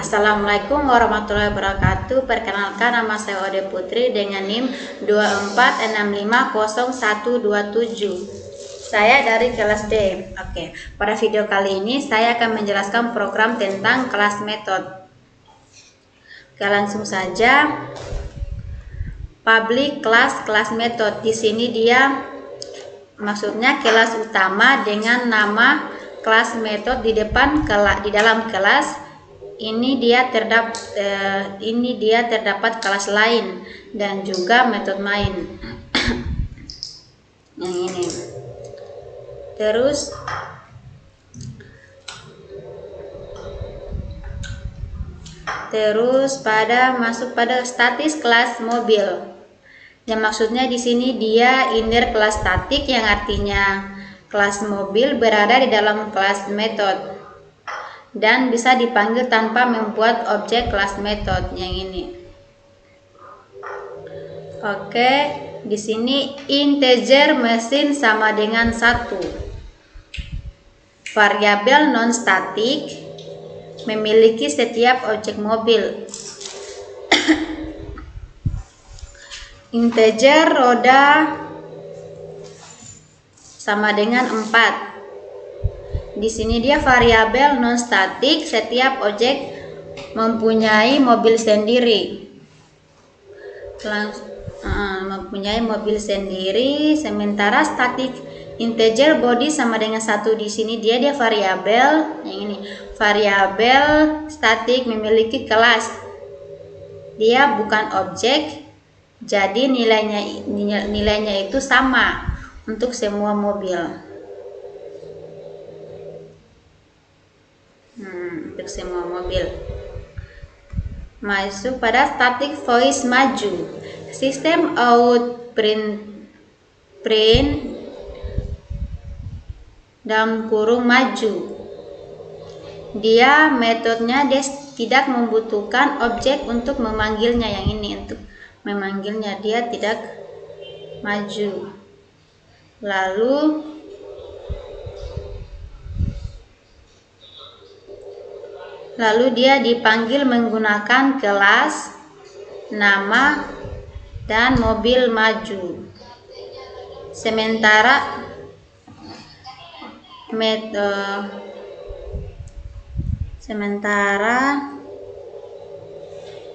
Assalamualaikum warahmatullahi wabarakatuh. Perkenalkan, nama saya Ode Putri dengan NIM 2465017. Saya dari kelas D. Oke, pada video kali ini saya akan menjelaskan program tentang kelas metode. Oke, langsung saja. Public kelas metode. Di sini dia maksudnya kelas utama dengan nama kelas metode di depan di dalam kelas. Ini dia terdapat kelas lain dan juga metode main. Yang ini. Terus masuk pada statis kelas mobil. Yang maksudnya di sini dia inner kelas statik, yang artinya kelas mobil berada di dalam kelas metode dan bisa dipanggil tanpa membuat objek kelas metode yang ini. Oke, di sini integer mesin sama dengan 1. Variabel non statik memiliki setiap objek mobil. Integer roda sama dengan 4. Di sini dia variabel non statik, setiap objek mempunyai mobil sendiri. Sementara statik integer body sama dengan 1. Di sini dia variabel yang ini. Variabel statik memiliki kelas. Dia bukan objek. Jadi nilainya itu sama untuk semua mobil. Untuk semua mobil. Masuk pada static voice maju. Sistem out print dalam kurung maju. Dia metodenya tidak membutuhkan objek untuk memanggilnya, yang ini untuk memanggilnya dia tidak maju. Lalu dia dipanggil menggunakan kelas, nama, dan mobil maju. Sementara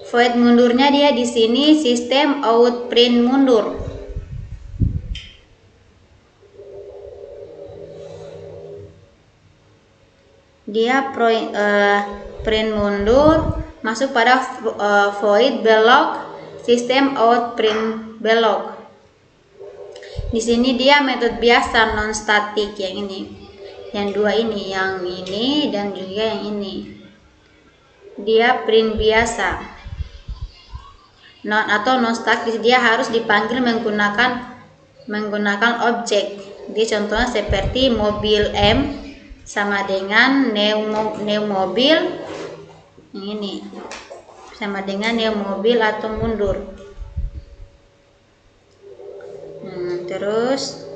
void mundurnya dia di sini sistem out print mundur. Dia print mundur masuk pada void belok sistem out print belok. Di sini dia metode biasa non statik yang ini, yang dua ini, yang ini dan juga yang ini. Dia print biasa non statik, dia harus dipanggil menggunakan objek. Dia contohnya seperti mobil M sama dengan new mobil yang ini, sama dengan new mobil atau mundur. Terus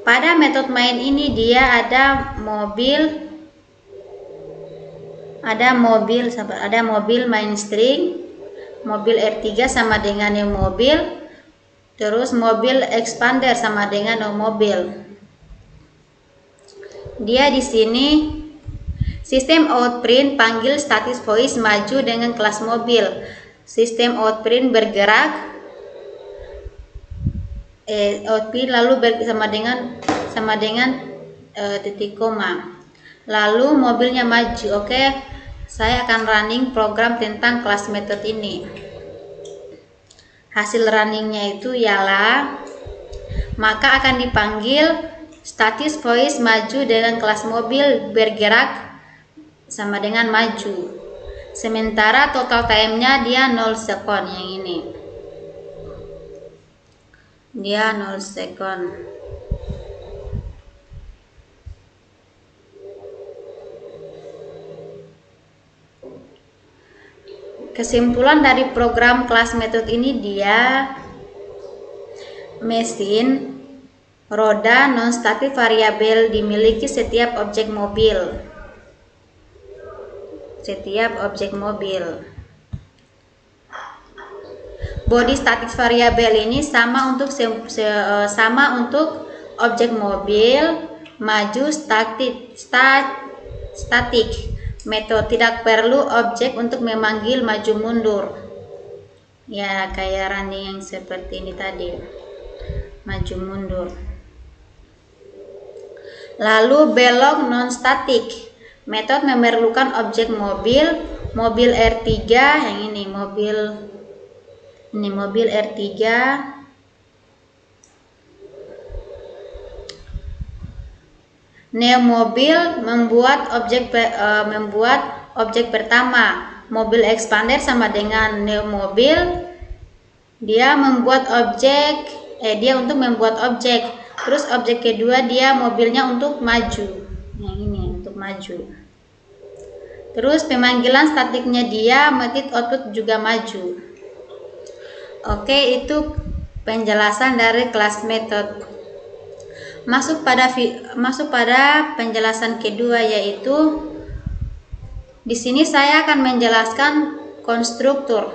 pada metode main ini dia ada mobil main string, mobil R3 sama dengan new mobil, terus mobil expander sama dengan new mobil. Dia di sini sistem outprint panggil static voice maju dengan kelas mobil. Sistem outprint bergerak outprint lalu sama dengan titik koma. Lalu mobilnya maju. Oke, saya akan running program tentang kelas metode ini. Hasil runningnya itu ialah maka akan dipanggil static voice maju dengan kelas mobil bergerak sama dengan maju. Sementara total time-nya dia 0 second yang ini. Dia 0 second. Kesimpulan dari program kelas metode ini dia mesin roda non statik variabel dimiliki setiap objek mobil. setiap objek mobil. Body static variable ini sama untuk objek mobil, maju, statik. Metode tidak perlu objek untuk memanggil maju mundur. Ya, kayak running yang seperti ini tadi. Maju mundur. Lalu belok non statik. Metode memerlukan objek mobil R3 yang ini mobil R3. Neo mobil membuat objek pertama. Mobil expander sama dengan neo mobil. Dia untuk membuat objek. Terus objek kedua dia mobilnya untuk maju. Yang ini untuk maju. Terus pemanggilan statiknya dia method output juga maju. Oke, itu penjelasan dari kelas method. Masuk pada penjelasan kedua, yaitu di sini saya akan menjelaskan konstruktor.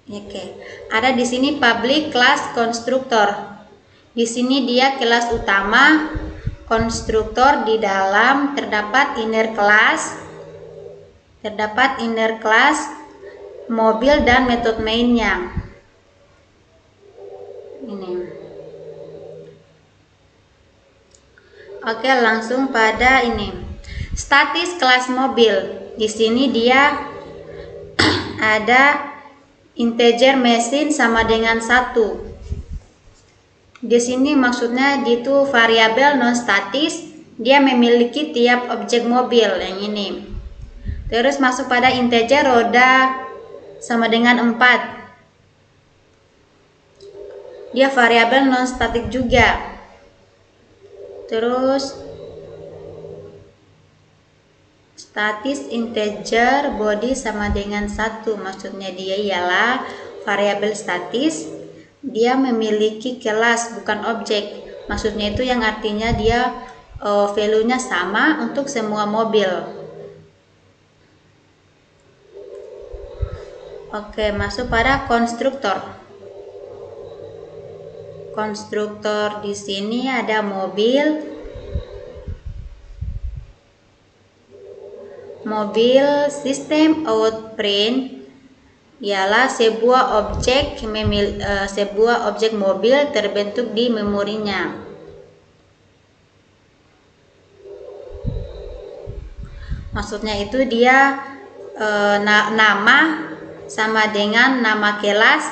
Oke, ada di sini public class konstruktor. Di sini dia kelas utama konstruktor, di dalam terdapat inner class, mobil dan metode mainnya. Ini. Oke, langsung pada ini. Statis kelas mobil. Di sini dia ada integer mesin sama dengan 1. Di sini maksudnya itu variabel non statis, dia memiliki tiap objek mobil yang ini. Terus masuk pada integer roda sama dengan 4. Dia variabel non statik juga. Terus statis integer body sama dengan 1, maksudnya dia ialah variabel statis. Dia memiliki kelas bukan objek, maksudnya itu yang artinya dia value-nya sama untuk semua mobil. Oke, masuk pada konstruktor. Konstruktor di sini ada mobil sistem out print ialah sebuah objek mobil terbentuk di memorinya. Maksudnya itu dia nama sama dengan nama kelas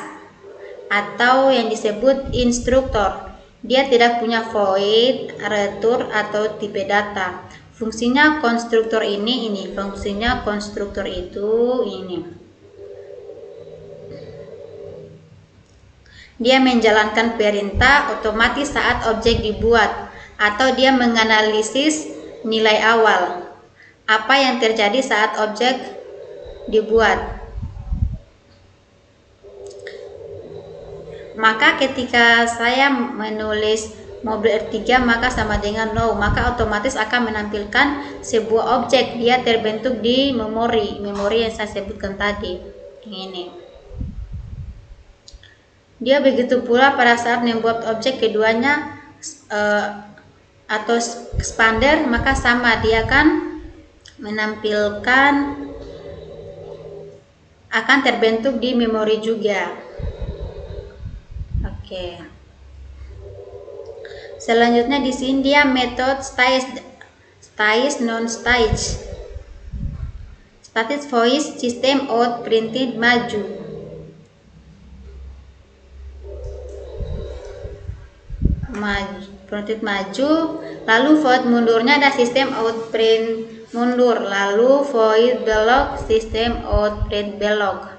atau yang disebut instruktor. Dia tidak punya void, return atau tipe data. Fungsinya konstruktor fungsinya konstruktor itu ini. Dia menjalankan perintah otomatis saat objek dibuat, atau dia menganalisis nilai awal. Apa yang terjadi saat objek dibuat. Maka ketika saya menulis mobil R3 maka sama dengan no, maka otomatis akan menampilkan sebuah objek. Dia terbentuk di memori yang saya sebutkan tadi. Ini. Dia begitu pula pada saat membuat objek keduanya atau expander, maka sama, dia akan menampilkan, akan terbentuk di memori juga. Oke. Selanjutnya di sini dia metode statis non statis. Statis voice system out printed maju. Maju, lalu void mundurnya ada sistem out print mundur, lalu void belok sistem out print belok.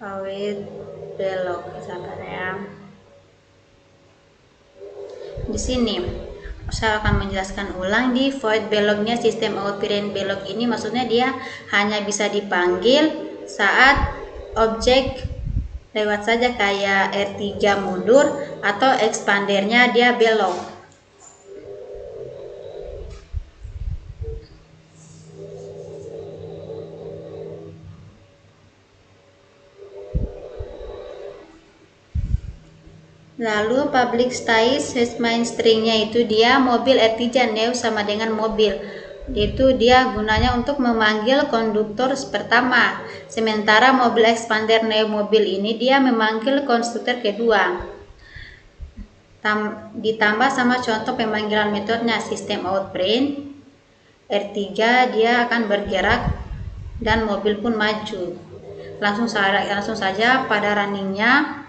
Void belok, sabar ya. Di sini saya akan menjelaskan ulang. Di void beloknya sistem out print belok ini maksudnya dia hanya bisa dipanggil saat objek lewat saja, kayak R3 mundur atau expandernya dia belok. Lalu public static main stringnya itu dia mobil R3 new sama dengan mobil. Itu dia gunanya untuk memanggil konduktor pertama. Sementara mobil expander new mobil ini dia memanggil konstruktor kedua. Ditambah sama contoh pemanggilan metodenya sistem out print. R3 dia akan bergerak dan mobil pun maju. Langsung saja pada runningnya.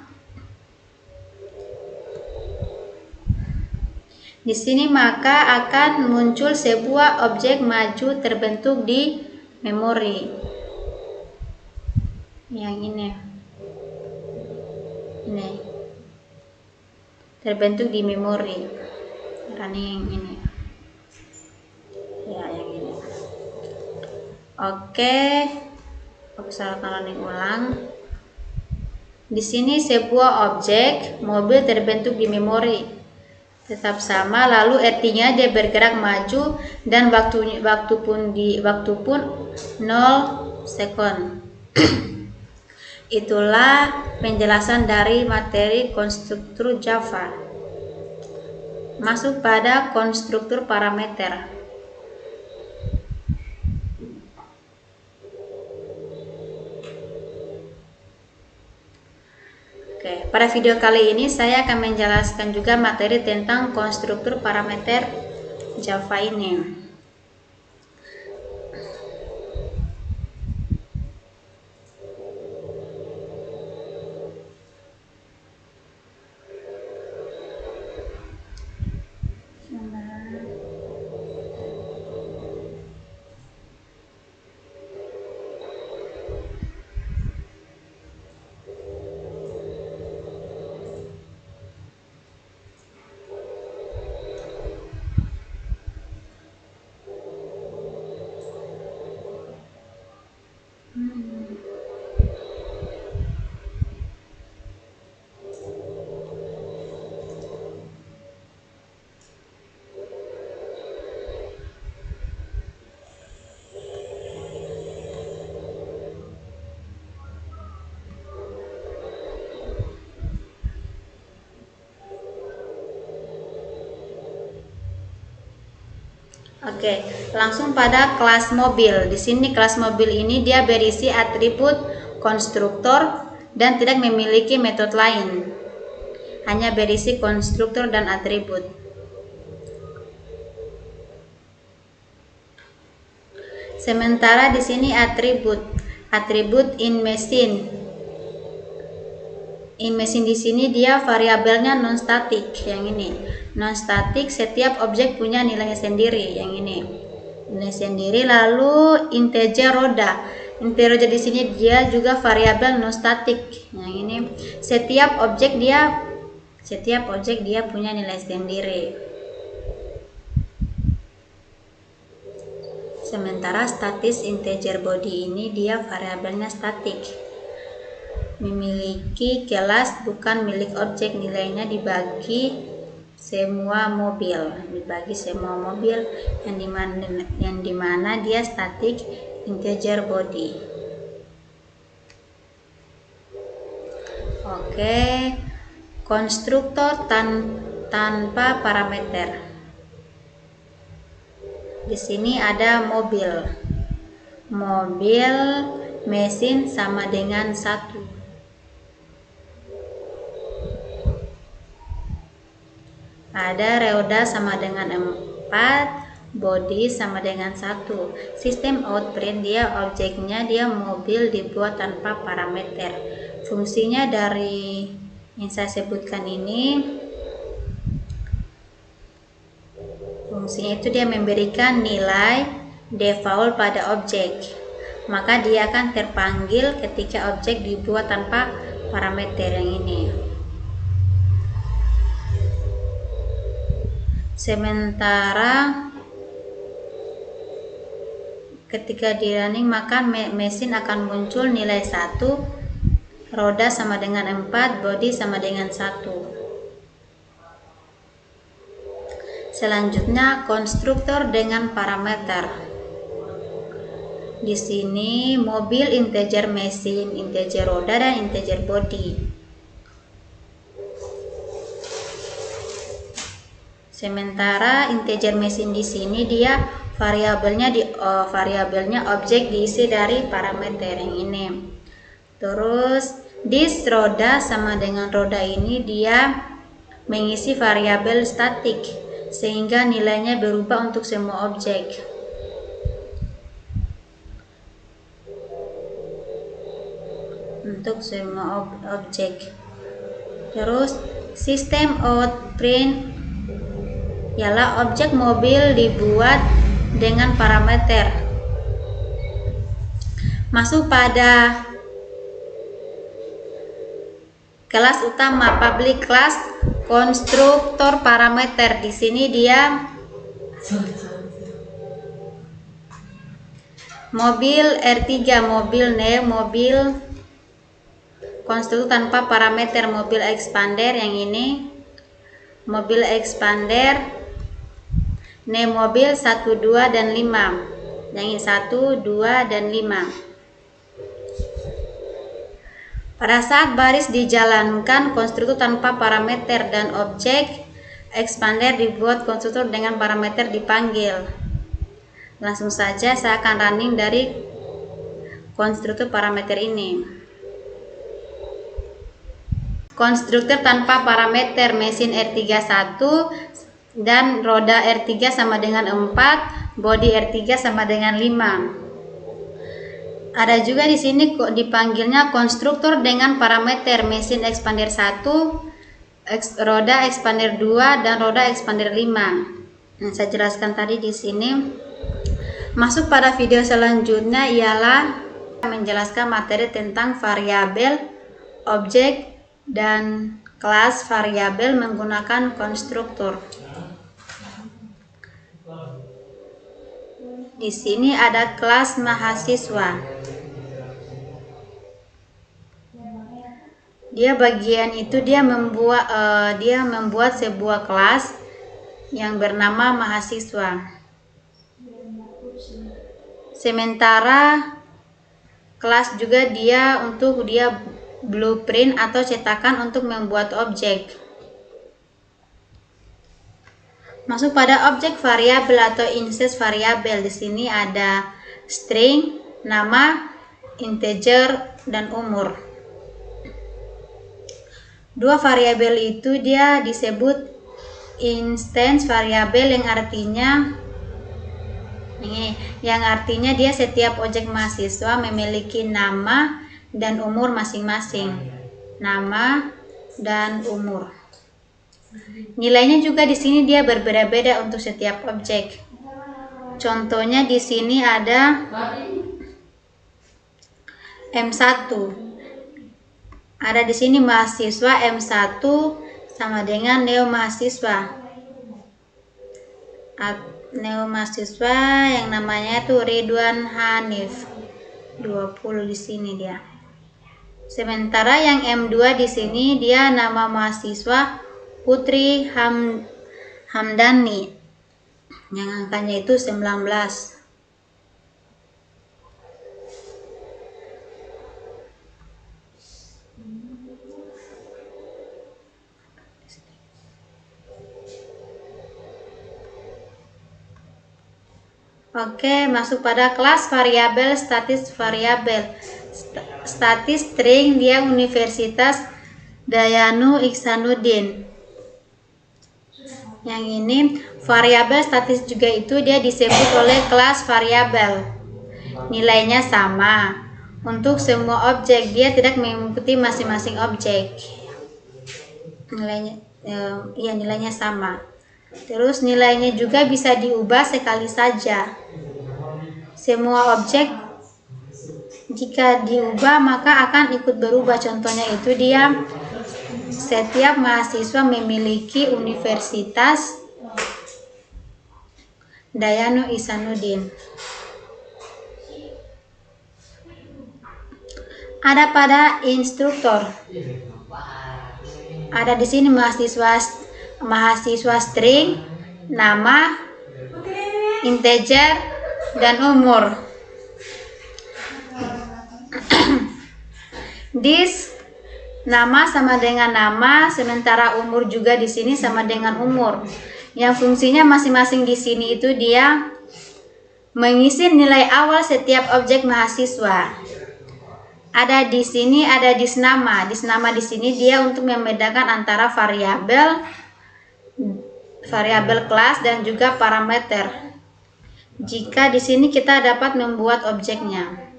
Di sini maka akan muncul sebuah objek maju terbentuk di memori. Yang ini. Ini. Terbentuk di memori. Running ini. Ya, yang ini. Oke. Saya akan running ulang. Di sini sebuah objek mobil terbentuk di memori. Tetap sama, lalu R3-nya dia bergerak maju dan waktu pun 0 second. Itulah penjelasan dari materi konstruktur Java. Masuk pada konstruktur parameter. Oke, pada video kali ini saya akan menjelaskan juga materi tentang konstruktur parameter Java ini. Oke, langsung pada kelas mobil. Di sini kelas mobil ini dia berisi atribut konstruktor dan tidak memiliki metode lain. Hanya berisi konstruktor dan atribut. Sementara di sini atribut in machine. In machine di sini dia variabelnya non static, yang ini. Non static, setiap objek punya nilainya sendiri, yang ini. Nilai sendiri, lalu integer roda. Integer roda di sini dia juga variabel non static, yang ini. Setiap objek dia punya nilai sendiri. Sementara statis integer body ini dia variabelnya static. Memiliki kelas bukan milik objek, nilainya dibagi semua mobil yang dimana dia static integer body. Oke, konstruktor tanpa parameter. Di sini ada mobil mesin sama dengan 1. Ada roda sama dengan 4, body sama dengan 1. Sistem out print dia objeknya dia mobil dibuat tanpa parameter. Fungsinya dari yang saya sebutkan ini, fungsinya itu dia memberikan nilai default pada objek. Maka dia akan terpanggil ketika objek dibuat tanpa parameter, yang ini. Sementara ketika di running maka mesin akan muncul nilai 1, roda sama dengan 4, bodi sama dengan 1. Selanjutnya konstruktor dengan parameter. Di sini mobil, integer mesin, integer roda, dan integer bodi. Sementara integer mesin di sini dia variabelnya objek diisi dari parameter yang ini. Terus this roda sama dengan roda ini dia mengisi variabel statik sehingga nilainya berubah untuk semua objek. Terus sistem out print ialah objek mobil dibuat dengan parameter. Masuk pada kelas utama public class konstruktor parameter. Di sini dia mobil R3, mobil konstruktor tanpa parameter, mobil expander yang ini, mobil expander mobil 1, 2, dan 5. Yang ini 1, 2, dan 5. Pada saat baris dijalankan konstruktor tanpa parameter dan objek expander dibuat konstruktor dengan parameter dipanggil. Langsung saja saya akan running dari konstruktor parameter ini. Konstruktor tanpa parameter mesin R3 1 dan roda R3 sama dengan 4, bodi R3 sama dengan 5. Ada juga di sini kok dipanggilnya konstruktor dengan parameter mesin expander 1, roda expander 2, dan roda expander 5. Saya jelaskan tadi di sini. Masuk pada video selanjutnya ialah menjelaskan materi tentang variabel, objek, dan kelas variabel menggunakan konstruktor. Di sini ada kelas mahasiswa. Dia membuat sebuah kelas yang bernama mahasiswa. Sementara kelas juga untuk blueprint atau cetakan untuk membuat objek. Masuk pada objek variabel atau instance variabel. Di sini ada string, nama, integer, dan umur. Dua variabel itu dia disebut instance variabel yang artinya dia setiap objek mahasiswa memiliki nama dan umur masing-masing. Nama dan umur. Nilainya juga di sini dia berbeda-beda untuk setiap objek. Contohnya di sini ada M1. Ada di sini mahasiswa M1 sama dengan neo mahasiswa yang namanya itu Ridwan Hanif 20 di sini dia. Sementara yang M2 di sini dia nama mahasiswa Putri Hamdani yang angkanya itu 19. Oke, masuk pada kelas variabel statis variabel. Statis string dia Universitas Dayanu Ihsanuddin. Yang ini variabel statis juga itu dia disebut oleh kelas variabel. Nilainya sama untuk semua objek, dia tidak mengikuti masing-masing objek. Nilainya sama. Terus nilainya juga bisa diubah sekali saja. Semua objek jika diubah maka akan ikut berubah. Contohnya itu dia setiap mahasiswa memiliki universitas Dayanu Isanuddin. Ada pada instruktur. Ada di sini mahasiswa string, nama, integer, dan umur. This nama sama dengan nama, sementara umur juga di sini sama dengan umur. Yang fungsinya masing-masing di sini itu dia mengisi nilai awal setiap objek mahasiswa. Ada di sini ada disnama. Disnama di sini dia untuk membedakan antara variabel kelas dan juga parameter. Jika di sini kita dapat membuat objeknya.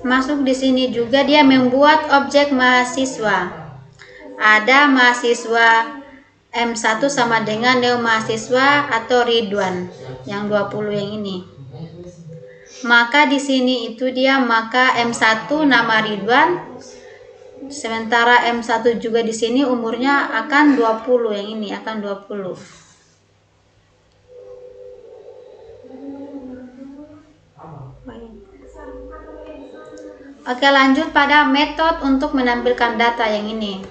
Masuk di sini juga dia membuat objek mahasiswa. Ada mahasiswa M1 sama dengan neo mahasiswa atau Ridwan yang 20 yang ini. Maka di sini itu dia maka M1 nama Ridwan, sementara M1 juga di sini umurnya akan 20, yang ini akan 20. Oke, lanjut pada metode untuk menampilkan data yang ini.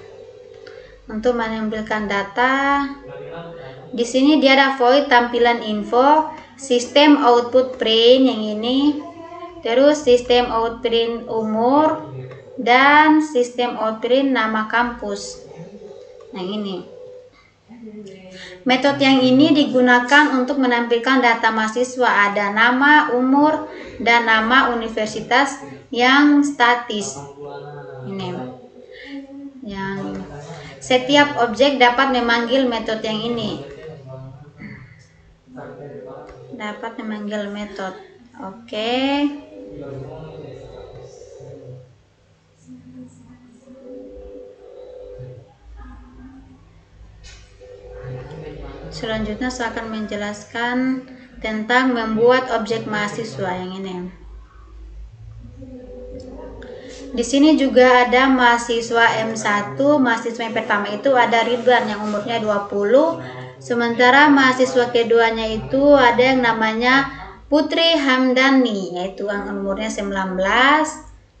Untuk menampilkan data, di sini dia ada void tampilan info, sistem output print yang ini, terus sistem output print umur, dan sistem output print nama kampus. Yang ini. Metode yang ini digunakan untuk menampilkan data mahasiswa, ada nama, umur, dan nama universitas yang statis. Ini. Yang setiap objek dapat memanggil metode yang ini. Dapat memanggil metode. Oke. Selanjutnya saya akan menjelaskan tentang membuat objek mahasiswa yang ini. Di sini juga ada mahasiswa M1, mahasiswa yang pertama itu ada Ridwan yang umurnya 20, sementara mahasiswa keduanya itu ada yang namanya Putri Hamdani, yaitu yang umurnya 19,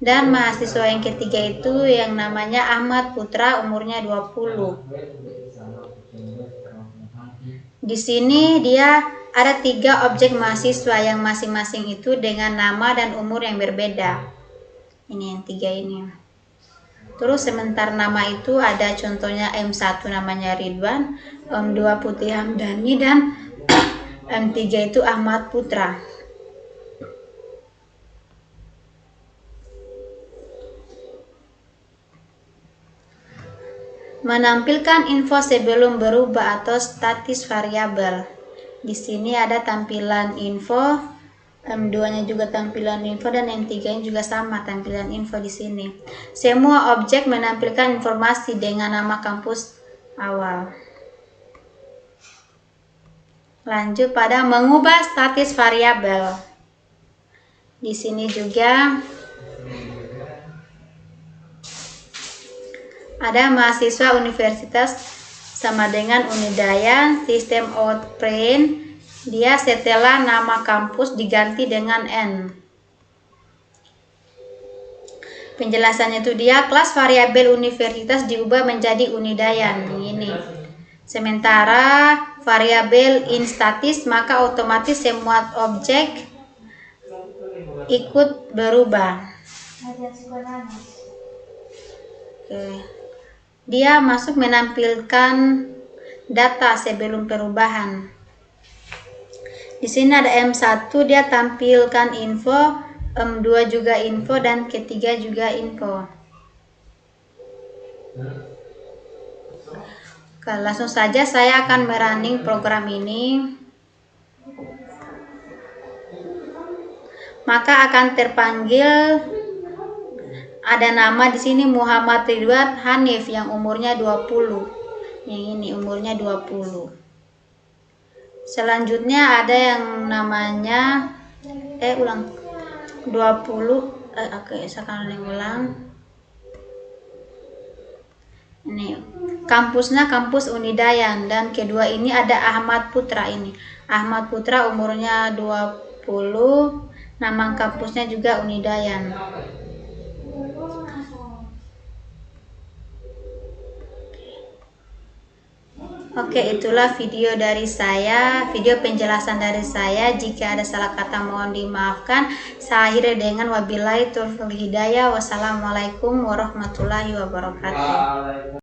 dan mahasiswa yang ketiga itu yang namanya Ahmad Putra, umurnya 20. Di sini dia ada 3 objek mahasiswa yang masing-masing itu dengan nama dan umur yang berbeda. Ini yang 3 ini. Terus sementara nama itu ada contohnya M1 namanya Ridwan, M2 Putri Hamdani, dan M3 itu Ahmad Putra. Menampilkan info sebelum berubah atau statis variabel. Di sini ada tampilan info, M2-nya juga tampilan info, dan M3-nya juga sama tampilan info di sini. Semua objek menampilkan informasi dengan nama kampus awal. Lanjut pada mengubah statis variabel. Di sini juga ada mahasiswa universitas sama dengan Unidaya, sistem out print. Dia setelah nama kampus diganti dengan N. Penjelasannya itu dia kelas variabel universitas diubah menjadi Unidayan ini. Sementara variabel instatis maka otomatis semua objek ikut berubah. Oke. Dia masuk menampilkan data sebelum perubahan. Di sini ada M1, dia tampilkan info, M2 juga info, dan ketiga juga info. Oke, langsung saja saya akan merunning program ini. Maka akan terpanggil, ada nama di sini Muhammad Ridwan Hanif yang umurnya 20. Yang ini umurnya 20. Selanjutnya ada yang namanya 20. Oke, saya akan ulang. Ini kampusnya kampus Unidayan, dan kedua ini ada Ahmad Putra ini. Ahmad Putra umurnya 20, nama kampusnya juga Unidayan. Oke, itulah video dari saya, video penjelasan dari saya. Jika ada salah kata mohon dimaafkan. Saya akhiri dengan wabillahi taufiq wal hidayah. Wassalamualaikum warahmatullahi wabarakatuh.